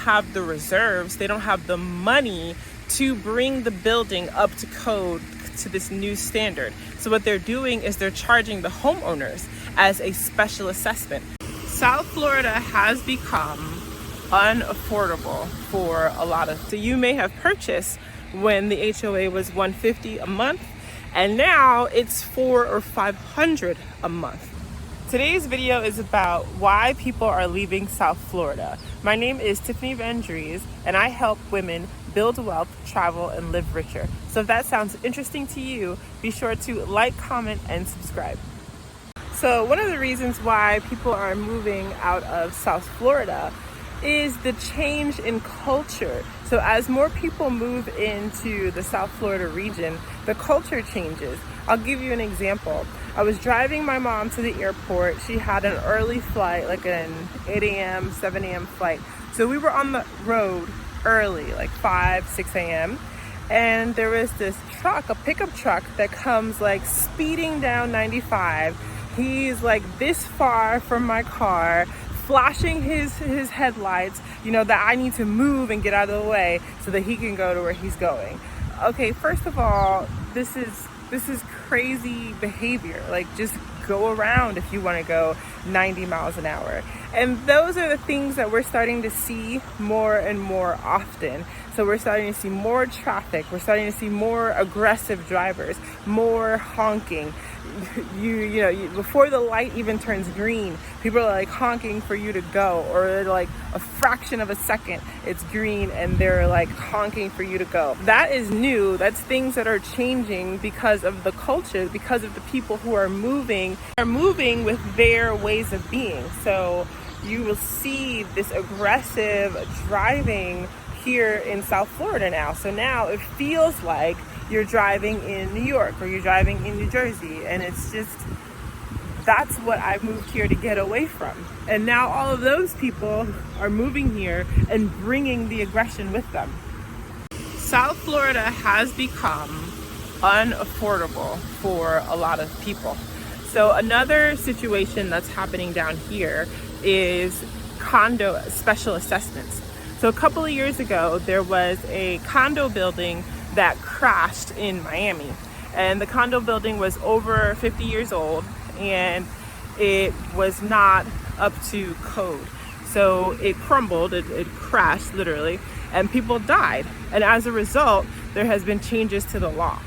have the reserves, they don't have the money to bring the building up to code to this new standard. So what they're doing is they're charging the homeowners as a special assessment. South Florida has become unaffordable for a lot of, so you may have purchased when the HOA was $150 a month, and now it's $400 or $500 a month. Today's video is about why people are leaving South Florida. My name is Tiffanie and I help women build wealth, travel, and live richer. So if that sounds interesting to you, be sure to like, comment, and subscribe. So one of the reasons why people are moving out of South Florida is the change in culture. So as more people move into the South Florida region, the culture changes. I'll give you an example. I was driving my mom to the airport. She had an early flight, like an 8 a.m., 7 a.m. flight. So we were on the road early, like 5, 6 a.m. And there was this truck, a pickup truck that comes like speeding down 95. He's like this far from my car, flashing his headlights, you know, that I need to move and get out of the way so that he can go to where he's going. Okay, first of all, this is crazy behavior. Like, just go around if you want to go 90 miles an hour. And those are the things that we're starting to see more and more often. So we're starting to see more traffic. We're starting to see more aggressive drivers, more honking. Before the light even turns green, people are like honking for you to go, or like a fraction of a second it's green and they're like honking for you to go. That is new. That's things that are changing because of the culture, because of the people who are moving with their ways of being. So you will see this aggressive driving here in South Florida now. So now it feels like you're driving in New York or you're driving in New Jersey, and it's just, that's what I moved here to get away from. And now all of those people are moving here and bringing the aggression with them. South Florida has become unaffordable for a lot of people. So another situation that's happening down here is condo special assessments. So a couple of years ago, there was a condo building that crashed in Miami, and the condo building was over 50 years old and it was not up to code. So it crumbled, it crashed literally, and people died. And as a result, there has been changes to the law.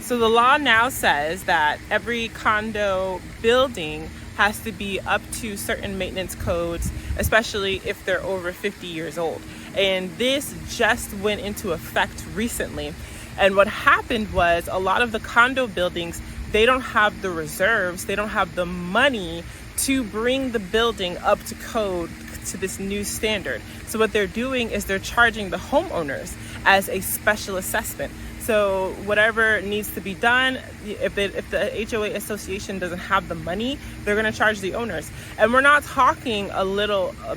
So the law now says that every condo building has to be up to certain maintenance codes, especially if they're over 50 years old. And this just went into effect recently. And what happened was a lot of the condo buildings, they don't have the reserves, they don't have the money to bring the building up to code to this new standard. So what they're doing is they're charging the homeowners as a special assessment. So whatever needs to be done, if the HOA association doesn't have the money, they're going to charge the owners. And we're not talking a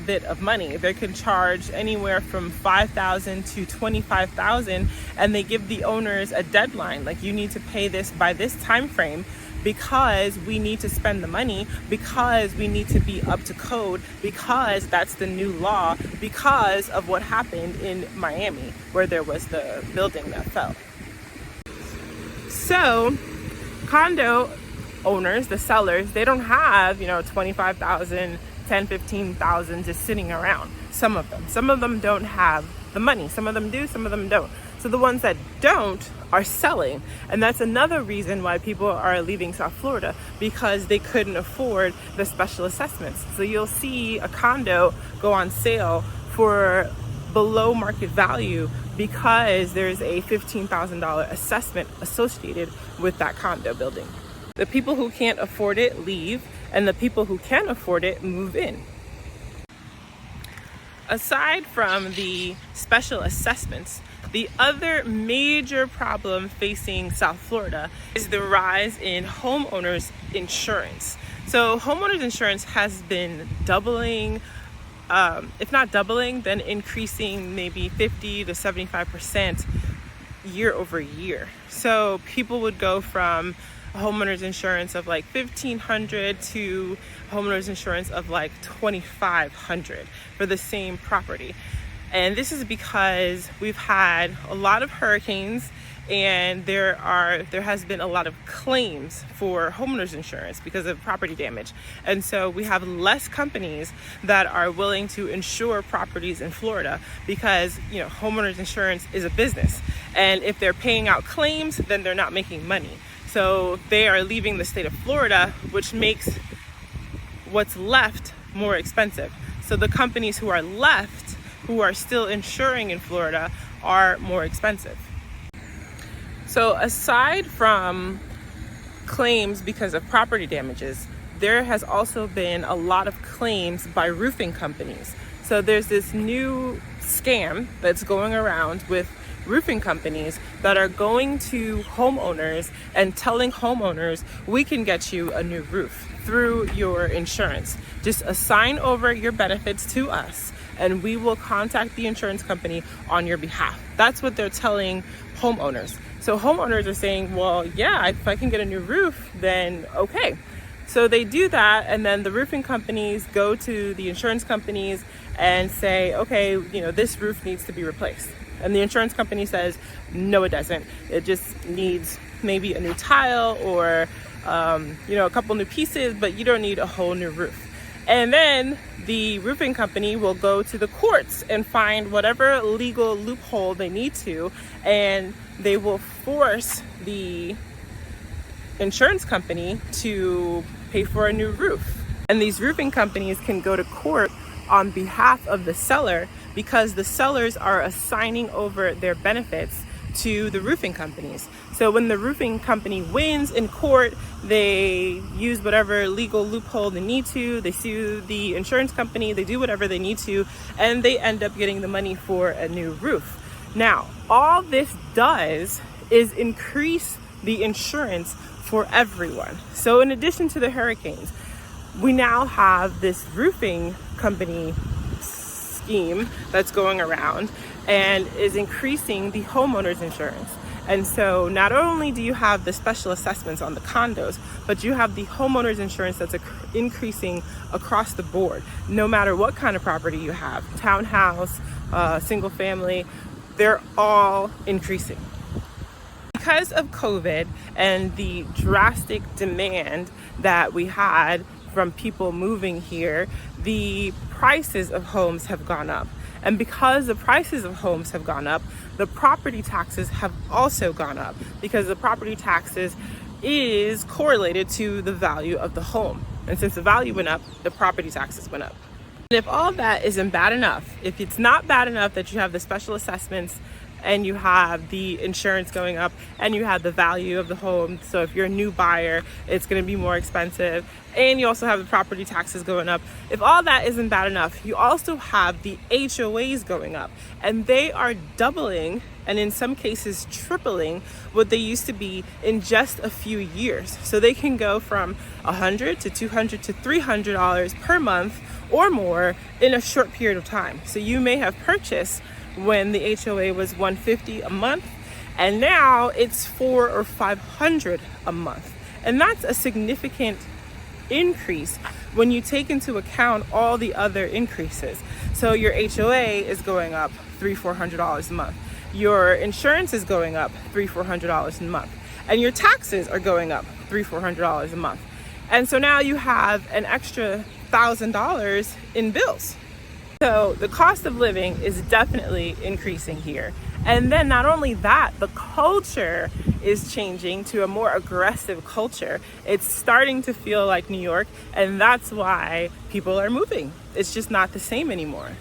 bit of money. They can charge anywhere from $5,000 to $25,000, and they give the owners a deadline. Like, you need to pay this by this time frame, because we need to spend the money, because we need to be up to code, because that's the new law, because of what happened in Miami, where there was the building that fell. So condo owners, the sellers, they don't have, $25,000, $10,000, $15,000 just sitting around. Some of them don't have the money. Some of them do, some of them don't. So the ones that don't are selling. And that's another reason why people are leaving South Florida, because they couldn't afford the special assessments. So you'll see a condo go on sale for below market value because there's a $15,000 assessment associated with that condo building. The people who can't afford it leave, and the people who can afford it move in. Aside from the special assessments, the other major problem facing South Florida is the rise in homeowners insurance. So homeowners insurance has been doubling, if not doubling, then increasing maybe 50 to 75% year over year. So people would go from homeowners insurance of like $1,500 to homeowners insurance of like $2,500 for the same property. And this is because we've had a lot of hurricanes, and there has been a lot of claims for homeowners insurance because of property damage. And so we have less companies that are willing to insure properties in Florida because, you know, homeowners insurance is a business. And if they're paying out claims, then they're not making money. So they are leaving the state of Florida, which makes what's left more expensive. So the companies who are left, who are still insuring in Florida, are more expensive. So aside from claims because of property damages, there has also been a lot of claims by roofing companies. So there's this new scam that's going around with roofing companies that are going to homeowners and telling homeowners, we can get you a new roof through your insurance. Just assign over your benefits to us and we will contact the insurance company on your behalf. That's what they're telling homeowners. So homeowners are saying, well, yeah, if I can get a new roof, then okay. So they do that, and then the roofing companies go to the insurance companies and say, okay, you know, this roof needs to be replaced. And the insurance company says, no, it doesn't. It just needs maybe a new tile or, you know, a couple new pieces, but you don't need a whole new roof. And then the roofing company will go to the courts and find whatever legal loophole they need to, and they will force the insurance company to pay for a new roof. And these roofing companies can go to court on behalf of the seller because the sellers are assigning over their benefits to the roofing companies. So when the roofing company wins in court, they use whatever legal loophole they need to, they sue the insurance company, they do whatever they need to, and they end up getting the money for a new roof. Now, all this does is increase the insurance for everyone. So in addition to the hurricanes, we now have this roofing company scheme that's going around and is increasing the homeowners insurance. And so not only do you have the special assessments on the condos, but you have the homeowners insurance that's increasing across the board, no matter what kind of property you have, townhouse, single family, they're all increasing. Because of COVID and the drastic demand that we had from people moving here, the prices of homes have gone up. And because the prices of homes have gone up, the property taxes have also gone up, because the property taxes is correlated to the value of the home. And since the value went up, the property taxes went up. And if all that isn't bad enough, if it's not bad enough that you have the special assessments and you have the insurance going up and you have the value of the home, so if you're a new buyer, it's going to be more expensive, and you also have the property taxes going up. If all that isn't bad enough, you also have the HOAs going up, and they are doubling and in some cases tripling what they used to be in just a few years. So they can go from $100 to $200 to $300 per month or more in a short period of time. So you may have purchased when the HOA was $150 a month, and now it's $400 or $500 a month. And that's a significant increase when you take into account all the other increases. So your HOA is going up $300-$400 a month. Your insurance is going up $300-$400 a month. And your taxes are going up $300-$400 a month. And so now you have an extra $1,000 in bills. So the cost of living is definitely increasing here. And then not only that, the culture is changing to a more aggressive culture. It's starting to feel like New York, and that's why people are moving. It's just not the same anymore.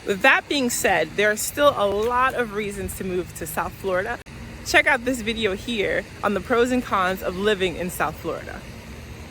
With that being said, there are still a lot of reasons to move to South Florida. Check out this video here on the pros and cons of living in South Florida.